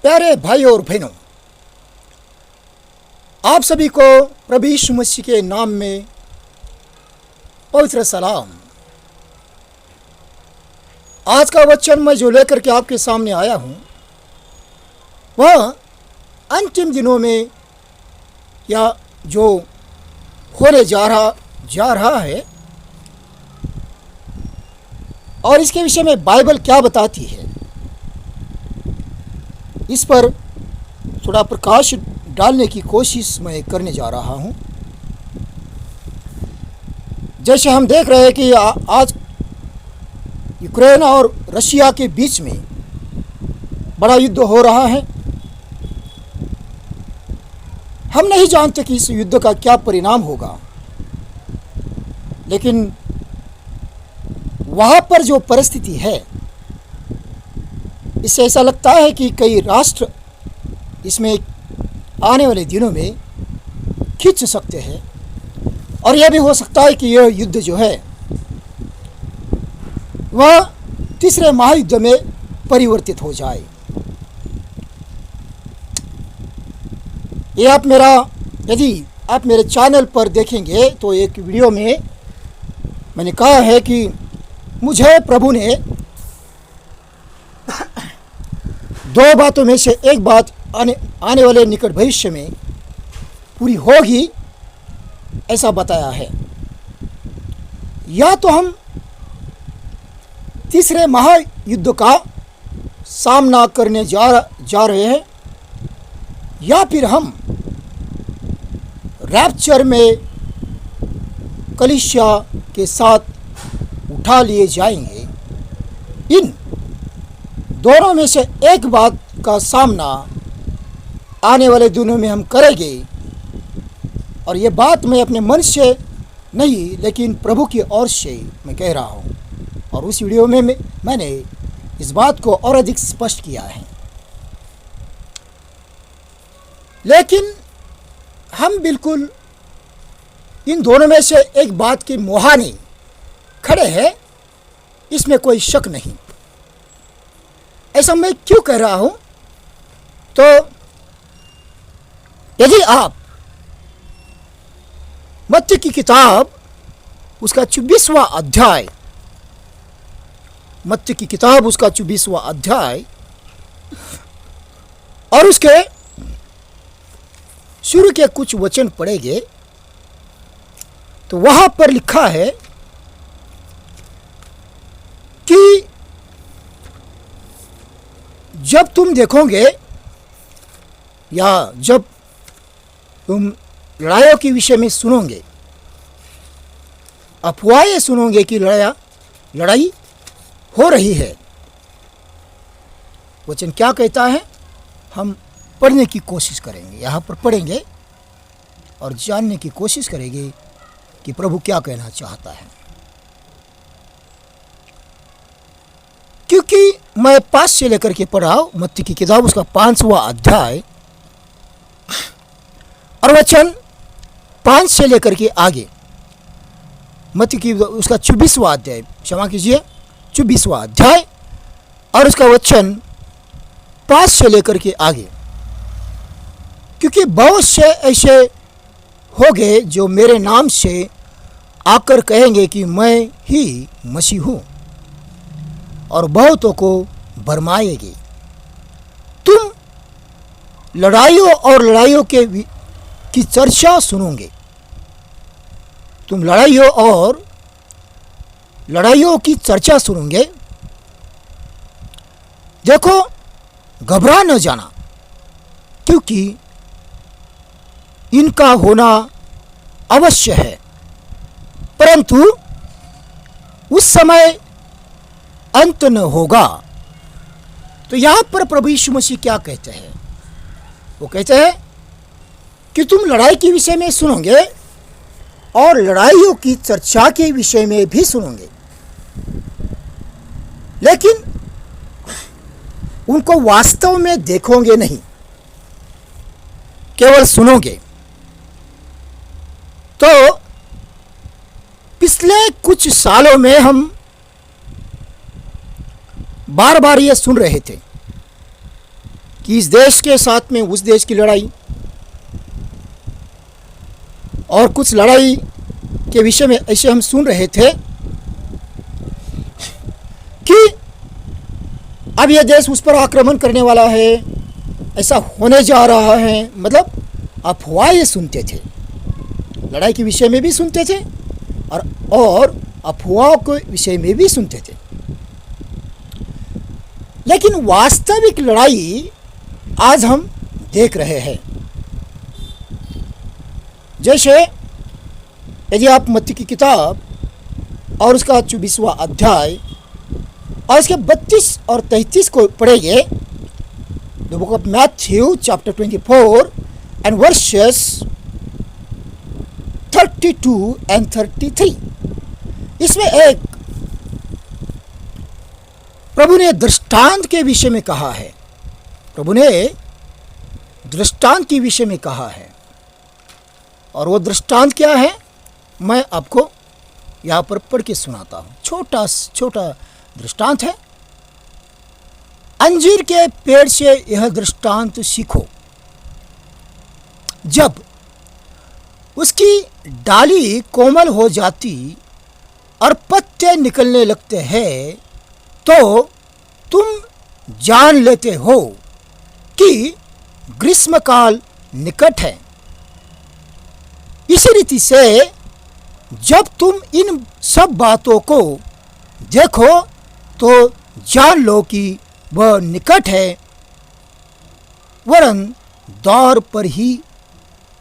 प्यारे भाई और बहनों, आप सभी को प्रभु यीशु मसीह के नाम में पवित्र सलाम। आज का वचन मैं जो लेकर के आपके सामने आया हूँ वह अंतिम दिनों में या जो होने जा रहा है और इसके विषय में बाइबल क्या बताती है, इस पर थोड़ा प्रकाश डालने की कोशिश मैं करने जा रहा हूं। जैसे हम देख रहे हैं कि आज यूक्रेन और रशिया के बीच में बड़ा युद्ध हो रहा है। हम नहीं जानते कि इस युद्ध का क्या परिणाम होगा, लेकिन वहाँ पर जो परिस्थिति है इससे ऐसा लगता है कि कई राष्ट्र इसमें आने वाले दिनों में खींच सकते हैं और यह भी हो सकता है कि यह युद्ध जो है वह तीसरे महायुद्ध में परिवर्तित हो जाए। यदि आप मेरे चैनल पर देखेंगे तो एक वीडियो में मैंने कहा है कि मुझे प्रभु ने दो बातों में से एक बात आने वाले निकट भविष्य में पूरी होगी ऐसा बताया है। या तो हम तीसरे महायुद्ध का सामना करने जा रहे हैं, या फिर हम रैप्चर में कलीसिया के साथ उठा लिए जाएंगे। इन दोनों में से एक बात का सामना आने वाले दिनों में हम करेंगे, और ये बात मैं अपने मन से नहीं लेकिन प्रभु की ओर से मैं कह रहा हूँ, और उस वीडियो में मैंने इस बात को और अधिक स्पष्ट किया है। लेकिन हम बिल्कुल इन दोनों में से एक बात के मुहाने खड़े हैं, इसमें कोई शक नहीं। ऐसा मैं क्यों कह रहा हूं? तो यदि आप मत्ती की किताब उसका 24वां अध्याय, मत्ती की किताब उसका 24वां अध्याय और उसके शुरू के कुछ वचन पढ़ेंगे तो वहां पर लिखा है कि जब तुम देखोगे या जब तुम लड़ाइयों के विषय में सुनोगे, अफवाहें सुनोगे कि लड़ाई हो रही है, वचन क्या कहता है हम पढ़ने की कोशिश करेंगे। यहाँ पर पढ़ेंगे और जानने की कोशिश करेंगे कि प्रभु क्या कहना चाहता है। क्योंकि मैं 5 से लेकर के पढ़ा मत्ती की किताब उसका 5वां अध्याय और वचन 5 से लेकर के आगे, मत्ती की उसका 24वां अध्याय, क्षमा कीजिए 24वां अध्याय और उसका वचन 5 से लेकर के आगे। क्योंकि बहुत से ऐसे हो गए जो मेरे नाम से आकर कहेंगे कि मैं ही मसीह हूँ, और बहुतों को भरमाएगी। तुम लड़ाइयों की चर्चा सुनोगे। तुम लड़ाइयों की चर्चा सुनोगे। देखो, घबरा न जाना, क्योंकि इनका होना अवश्य है, परंतु उस समय अंत न होगा। तो यहां पर प्रभु यीशु मसीह क्या कहते हैं? वो कहते हैं कि तुम लड़ाई के विषय में सुनोगे और लड़ाइयों की चर्चा के विषय में भी सुनोगे, लेकिन उनको वास्तव में देखोगे नहीं, केवल सुनोगे। तो पिछले कुछ सालों में हम बार बार ये सुन रहे थे कि इस देश के साथ में उस देश की लड़ाई और कुछ लड़ाई के विषय में ऐसे हम सुन रहे थे कि अब यह देश उस पर आक्रमण करने वाला है, ऐसा होने जा रहा है। मतलब अफवाहें सुनते थे, लड़ाई के विषय में भी सुनते थे और अफवाहों के विषय में भी सुनते थे। लेकिन वास्तविक लड़ाई आज हम देख रहे हैं। जैसे यदि आप मत्ती की किताब और उसका 24वां अध्याय और इसके 32 और 33 को पढ़ेंगे, the book of Matthew chapter 24 and versus 32 and 33, इसमें एक प्रभु ने दृष्टांत के विषय में कहा है। प्रभु ने दृष्टांत के विषय में कहा है, और वो दृष्टांत क्या है मैं आपको यहाँ पर पढ़ के सुनाता हूँ। छोटा दृष्टांत है। अंजीर के पेड़ से यह दृष्टांत सीखो, जब उसकी डाली कोमल हो जाती और पत्ते निकलने लगते हैं तो तुम जान लेते हो कि ग्रीष्मकाल निकट है। इसी रीति से जब तुम इन सब बातों को देखो तो जान लो कि वह निकट है, वरन द्वार पर ही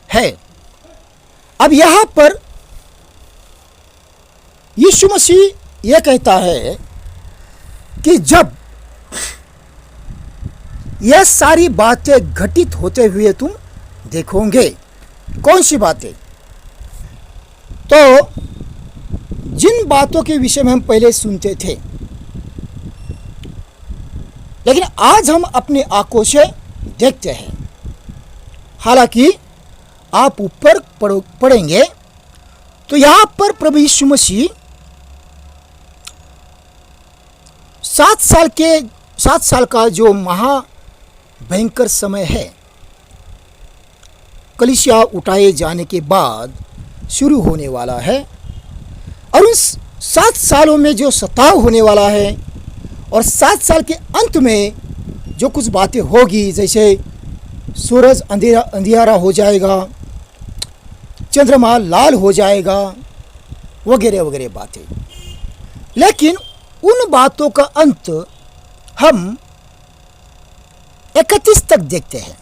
है। अब यहाँ पर यीशु मसीह यह कहता है कि जब यह सारी बातें घटित होते हुए तुम देखोगे। कौन सी बातें? तो जिन बातों के विषय में हम पहले सुनते थे, लेकिन आज हम अपनी आंखों से देखते हैं। हालांकि आप ऊपर पढ़ेंगे तो यहाँ पर प्रभु यीशु मसीह 7 साल का जो महा भयंकर समय है, कलीसिया उठाए जाने के बाद शुरू होने वाला है, और उन 7 सालों में जो सताव होने वाला है, और 7 साल के अंत में जो कुछ बातें होगी, जैसे सूरज अंधियारा हो जाएगा, चंद्रमा लाल हो जाएगा, वगैरह वगैरह बातें। लेकिन उन बातों का अंत हम 31 तक देखते हैं।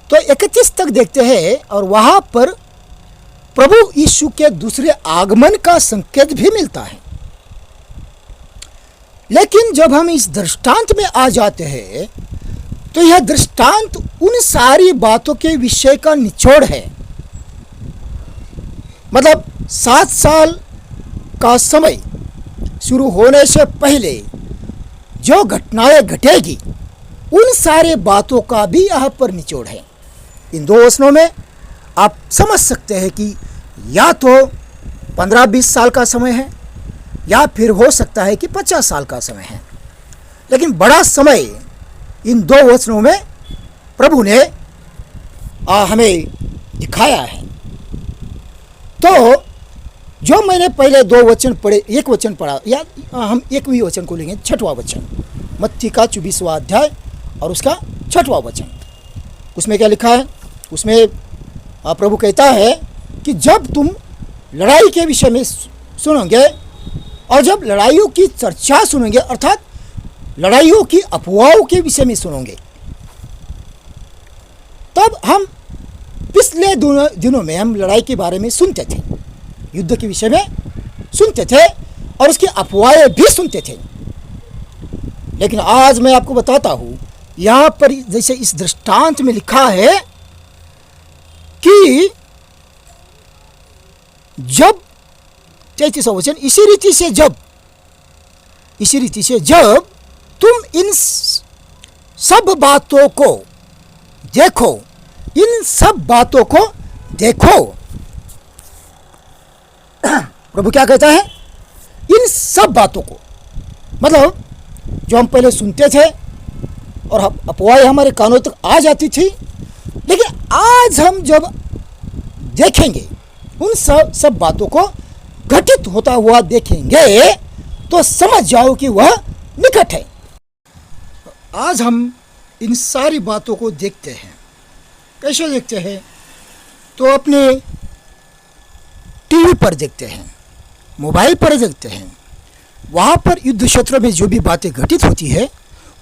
तो 31 तक देखते हैं, और वहां पर प्रभु यीशु के दूसरे आगमन का संकेत भी मिलता है। लेकिन जब हम इस दृष्टांत में आ जाते हैं तो यह दृष्टांत उन सारी बातों के विषय का निचोड़ है। मतलब 7 साल का समय शुरू होने से पहले जो घटनाएं घटेगी, उन सारे बातों का भी यहाँ पर निचोड़ है। इन 2 वचनों में आप समझ सकते हैं कि या तो 15-20 साल का समय है, या फिर हो सकता है कि 50 साल का समय है। लेकिन बड़ा समय इन 2 वचनों में प्रभु ने हमें दिखाया है। तो जो मैंने पहले 2 वचन पढ़े, एक वचन पढ़ा, या हम एक भी वचन को लेंगे, 6वां वचन, मत्ती का 24वां अध्याय और उसका 6वां वचन। उसमें क्या लिखा है? उसमें प्रभु कहता है कि जब तुम लड़ाई के विषय में सुनोगे, और जब लड़ाइयों की चर्चा सुनोगे, अर्थात लड़ाइयों की अफवाहों के विषय में सुनोगे, तब हम पिछले दिनों में हम लड़ाई के बारे में सुनते थे, युद्ध के विषय में सुनते थे, और उसकी अफवाहें भी सुनते थे। लेकिन आज मैं आपको बताता हूं, यहां पर जैसे इस दृष्टांत में लिखा है कि जब 33वां वचन, इसी रीति से जब तुम इन सब बातों को देखो, इन सब बातों को देखो। प्रभु क्या कहता है? इन सब बातों को, मतलब जो हम पहले सुनते थे और अफवाहें हमारे कानों तक आ जाती थी। लेकिन आज हम जब देखेंगे, उन सब बातों को घटित होता हुआ देखेंगे, तो समझ जाओ कि वह निकट है। आज हम इन सारी बातों को देखते हैं। कैसे देखते हैं? तो अपने टीवी पर देखते हैं, मोबाइल पर देखते हैं। वहाँ पर युद्ध क्षेत्र में जो भी बातें घटित होती है,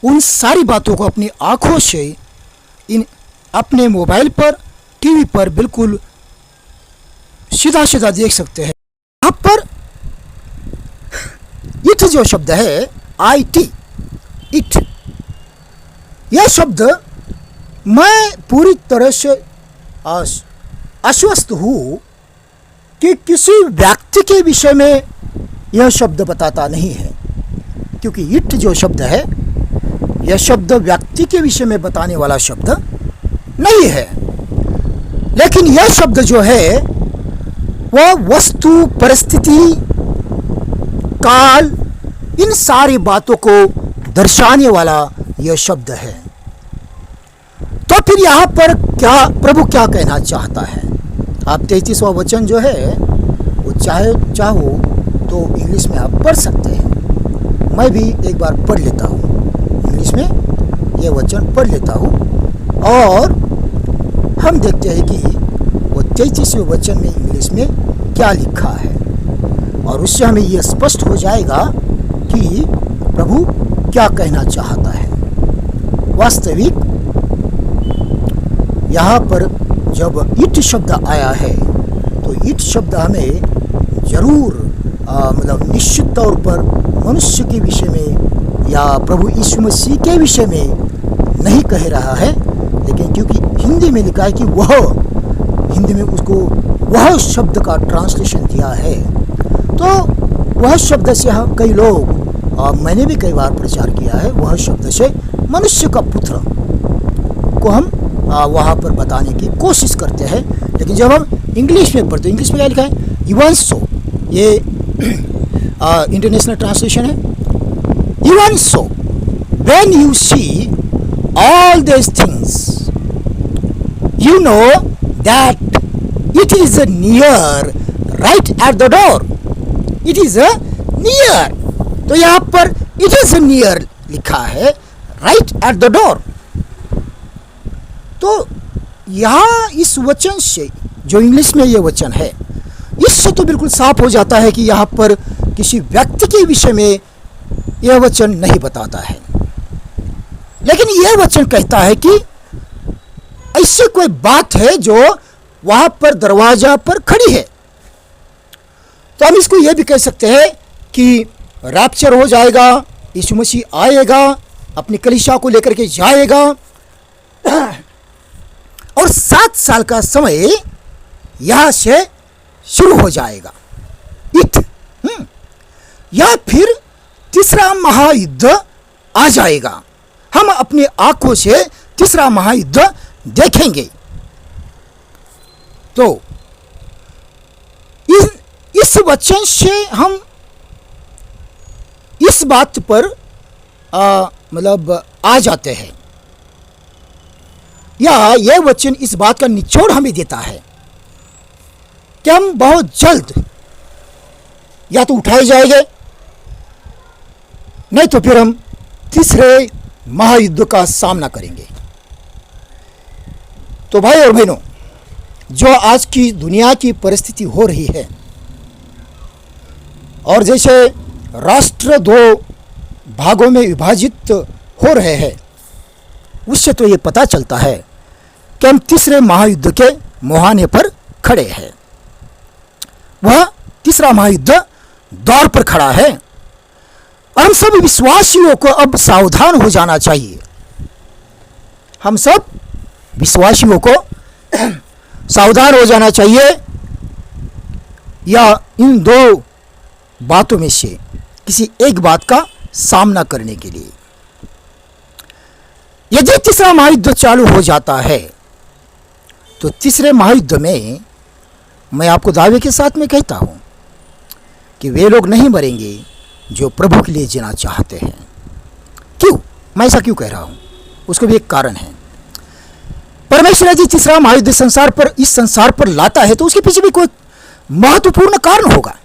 उन सारी बातों को अपनी आँखों से इन अपने मोबाइल पर, टीवी पर बिल्कुल सीधा सीधा देख सकते हैं। यहाँ पर इट जो शब्द है, IT, इट, यह शब्द मैं पूरी तरह से आश्वस्त हूँ कि किसी व्यक्ति के विषय में यह शब्द बताता नहीं है, क्योंकि इट जो शब्द है, यह शब्द व्यक्ति के विषय में बताने वाला शब्द नहीं है। लेकिन यह शब्द जो है वह वस्तु, परिस्थिति, काल, इन सारी बातों को दर्शाने वाला यह शब्द है। तो फिर यहाँ पर क्या प्रभु क्या कहना चाहता है? आप 33वां वचन जो है वो चाहो तो इंग्लिश में आप पढ़ सकते हैं। मैं भी एक बार पढ़ लेता हूँ, इंग्लिश में यह वचन पढ़ लेता हूँ, और हम देखते हैं कि वो 33वें वचन में इंग्लिश में क्या लिखा है, और उससे हमें यह स्पष्ट हो जाएगा कि प्रभु क्या कहना चाहता है। वास्तविक यहाँ पर जब इट शब्द आया है, तो इट शब्द हमें जरूर मतलब निश्चित तौर पर मनुष्य के विषय में या प्रभु यीशु मसीह के विषय में नहीं कह रहा है। लेकिन क्योंकि हिंदी में लिखा है कि वह, हिंदी में उसको वह शब्द का ट्रांसलेशन दिया है, तो वह शब्द से हम कई लोग, मैंने भी कई बार प्रचार किया है, वह शब्द से मनुष्य का पुत्र को हम वहाँ पर बताने की कोशिश करते हैं। लेकिन जब हम इंग्लिश में पढ़ते, इंग्लिश में क्या लिखा है? इवन सो, ये इंटरनेशनल ट्रांसलेशन है। Even so when you see all this things you know that it is near, right at the door. It is near, तो यहाँ पर इट इज नियर लिखा है, राइट एट द डोर। तो यहाँ इस वचन से, जो इंग्लिश में ये वचन है, इससे तो बिल्कुल साफ हो जाता है कि यहाँ पर किसी व्यक्ति के विषय में यह वचन नहीं बताता है। लेकिन यह वचन कहता है कि ऐसी कोई बात है जो वहां पर दरवाजा पर खड़ी है। तो हम इसको यह भी कह सकते हैं कि रैप्चर हो जाएगा, यीशु मसीह आएगा, अपनी कलीसिया को लेकर के जाएगा, और 7 साल का समय यहां से शुरू हो जाएगा। या फिर तीसरा महायुद्ध आ जाएगा। हम अपनी आंखों से तीसरा महायुद्ध देखेंगे। तो इस वचन से हम इस बात पर मतलब आ जाते हैं, या यह वचन इस बात का निचोड़ हमें देता है कि हम बहुत जल्द या तो उठाए जाएंगे, नहीं तो फिर हम तीसरे महायुद्ध का सामना करेंगे। तो भाई और बहनों, जो आज की दुनिया की परिस्थिति हो रही है, और जैसे राष्ट्र 2 भागों में विभाजित हो रहे हैं, उससे तो ये पता चलता है कि हम तीसरे महायुद्ध के मुहाने पर खड़े हैं। वह तीसरा महायुद्ध दौर पर खड़ा है, और हम सब विश्वासियों को अब सावधान हो जाना चाहिए। हम सब विश्वासियों को सावधान हो जाना चाहिए, या इन 2 बातों में से किसी एक बात का सामना करने के लिए। यदि तीसरा महायुद्ध चालू हो जाता है, तो तीसरे महायुद्ध में मैं आपको दावे के साथ में कहता हूं कि वे लोग नहीं मरेंगे जो प्रभु के लिए जीना चाहते हैं। क्यों? मैं ऐसा क्यों कह रहा हूं? उसको भी एक कारण है। परमेश्वर यदि तीसरा महायुद्ध इस संसार पर लाता है तो उसके पीछे भी कोई महत्वपूर्ण कारण होगा।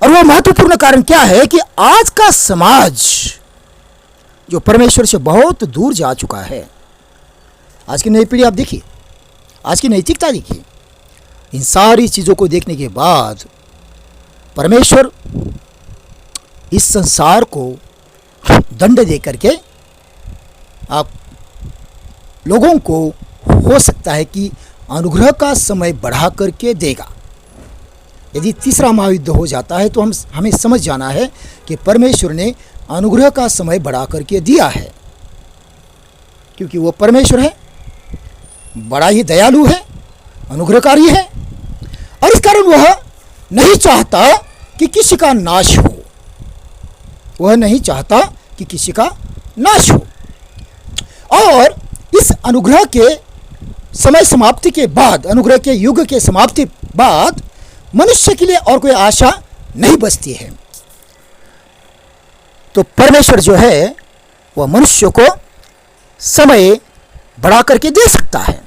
और वह महत्वपूर्ण कारण क्या है कि आज का समाज जो परमेश्वर से बहुत दूर जा चुका है, आज की नई पीढ़ी आप देखिए, आज की नैतिकता देखिए, इन सारी चीज़ों को देखने के बाद परमेश्वर इस संसार को दंड दे करके आप लोगों को हो सकता है कि अनुग्रह का समय बढ़ा करके देगा। यदि तीसरा महायुद्ध हो जाता है तो हमें समझ जाना है कि परमेश्वर ने अनुग्रह का समय बढ़ा करके दिया है, क्योंकि वो परमेश्वर है, बड़ा ही दयालु है, अनुग्रहकारी है, और इस कारण वह नहीं चाहता कि किसी का नाश हो। वह नहीं चाहता कि किसी का नाश हो। और इस अनुग्रह के समय समाप्ति के बाद, अनुग्रह के युग के समाप्ति बाद मनुष्य के लिए और कोई आशा नहीं बचती है। तो परमेश्वर जो है वह मनुष्य को समय बढ़ा करके दे सकता है,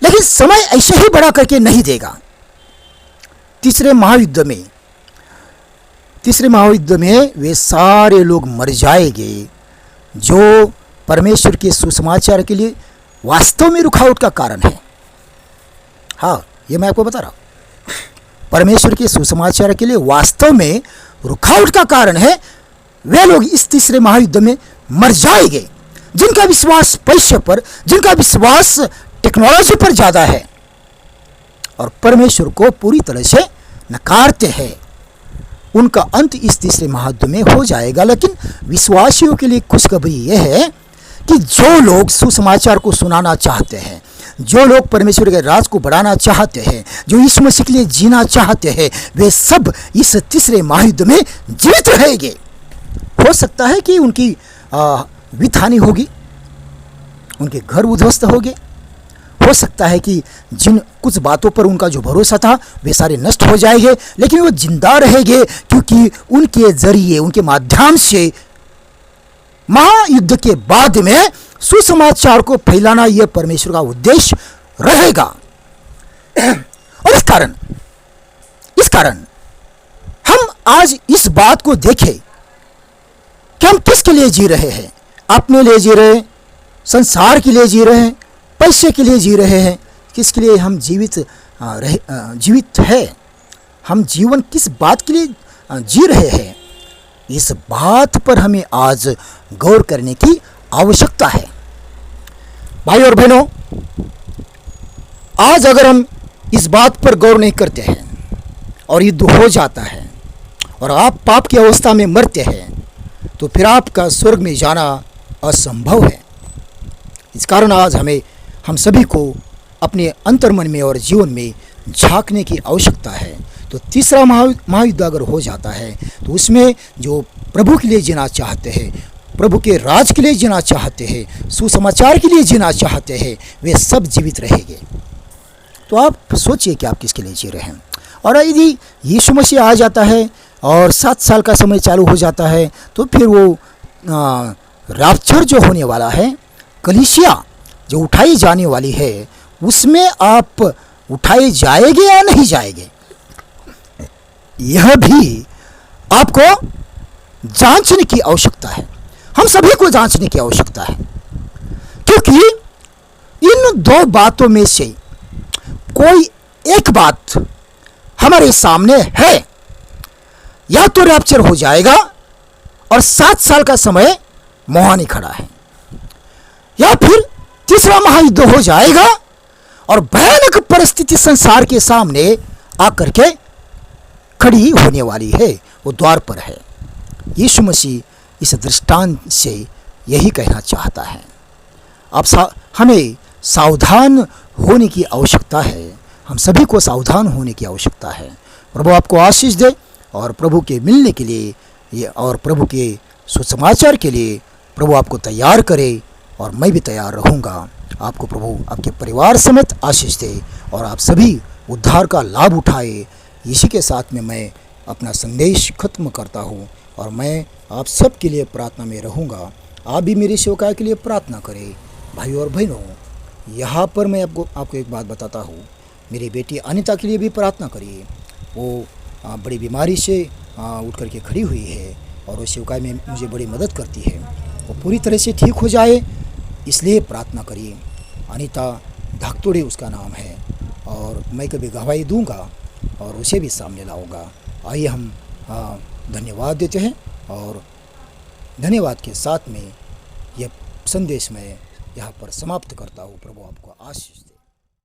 लेकिन समय ऐसे ही बढ़ा करके नहीं देगा। तीसरे महायुद्ध में वे सारे लोग मर जाएंगे जो परमेश्वर के सुसमाचार के लिए वास्तव में रुकावट का कारण है। हाँ, ये मैं आपको बता रहा हूँ, परमेश्वर के सुसमाचार के लिए वास्तव में रुकावट का कारण है। वे लोग इस तीसरे महायुद्ध में मर जाएंगे जिनका विश्वास पैसे पर, जिनका विश्वास टेक्नोलॉजी पर ज़्यादा है और परमेश्वर को पूरी तरह से नकारते हैं। उनका अंत इस तीसरे महायुद्ध में हो जाएगा। लेकिन विश्वासियों के लिए खुशखबरी यह है कि जो लोग सुसमाचार को सुनाना चाहते हैं, जो लोग परमेश्वर के राज को बढ़ाना चाहते हैं, जो यीशु मसीह के लिए जीना चाहते हैं, वे सब इस तीसरे महायुद्ध में जीवित रहेंगे। हो सकता है कि उनकी वित्त हानि होगी, उनके घर उद्ध्वस्त होंगे, हो सकता है कि जिन कुछ बातों पर उनका जो भरोसा था वे सारे नष्ट हो जाएंगे, लेकिन वो जिंदा रहेंगे क्योंकि उनके जरिए, उनके माध्यम से महायुद्ध के बाद में सुसमाचार को फैलाना यह परमेश्वर का उद्देश्य रहेगा। और इस कारण हम आज इस बात को देखें कि हम किसके लिए जी रहे हैं। अपने लिए जी रहे हैं, संसार के लिए जी रहे हैं, पैसे के लिए जी रहे हैं, किसके लिए हम जीवित है, हम जीवन किस बात के लिए जी रहे हैं, इस बात पर हमें आज गौर करने की आवश्यकता है। भाई और बहनों, आज अगर हम इस बात पर गौर नहीं करते हैं और युद्ध हो जाता है और आप पाप की अवस्था में मरते हैं तो फिर आपका स्वर्ग में जाना असंभव है। इस कारण आज हम सभी को अपने अंतर्मन में और जीवन में झांकने की आवश्यकता है। तो तीसरा महायुद्ध अगर हो जाता है तो उसमें जो प्रभु के लिए जीना चाहते हैं, प्रभु के राज के लिए जीना चाहते हैं, सुसमाचार के लिए जीना चाहते हैं, वे सब जीवित रहेंगे। तो आप सोचिए कि आप किसके लिए जी रहे हैं। और यदि यीशु मसीह आ जाता है और 7 साल का समय चालू हो जाता है तो फिर वो रैप्चर जो होने वाला है, कलीसिया जो उठाई जाने वाली है, उसमें आप उठाए जाएंगे या नहीं जाएंगे, यह भी आपको जांचने की आवश्यकता है। हम सभी को जांचने की आवश्यकता है, क्योंकि इन दो बातों में से कोई एक बात हमारे सामने है। या तो रैप्चर हो जाएगा और 7 साल का समय मुहाने खड़ा है, या फिर तीसरा महायुद्ध हो जाएगा और भयानक परिस्थिति संसार के सामने आकर के खड़ी होने वाली है, वो द्वार पर है। यीशु मसीह इस दृष्टांत से यही कहना चाहता है। हमें सावधान होने की आवश्यकता है, हम सभी को सावधान होने की आवश्यकता है। प्रभु आपको आशीष दे और प्रभु के मिलने के लिए और प्रभु के सुसमाचार के लिए प्रभु आपको तैयार करे, और मैं भी तैयार रहूँगा। आपको प्रभु आपके परिवार समेत आशीष दे और आप सभी उद्धार का लाभ उठाए। इसी के साथ में मैं अपना संदेश खत्म करता हूँ और मैं आप सब के लिए प्रार्थना में रहूँगा। आप भी मेरी सेवकाई के लिए प्रार्थना करें। भाइयों और बहनों, यहाँ पर मैं आपको एक बात बताता हूँ। मेरी बेटी अनिता के लिए भी प्रार्थना करिए। वो बड़ी बीमारी से उठ करके खड़ी हुई है और वो सेवकाई में मुझे बड़ी मदद करती है। वो पूरी तरह से ठीक हो जाए, इसलिए प्रार्थना करिए। अनिता धाकतोड़े उसका नाम है, और मैं कभी गवाही दूंगा और उसे भी सामने लाऊंगा। आइए हम धन्यवाद देते हैं, और धन्यवाद के साथ में यह संदेश मैं यहाँ पर समाप्त करता हूँ। प्रभु आपको आशीष दे।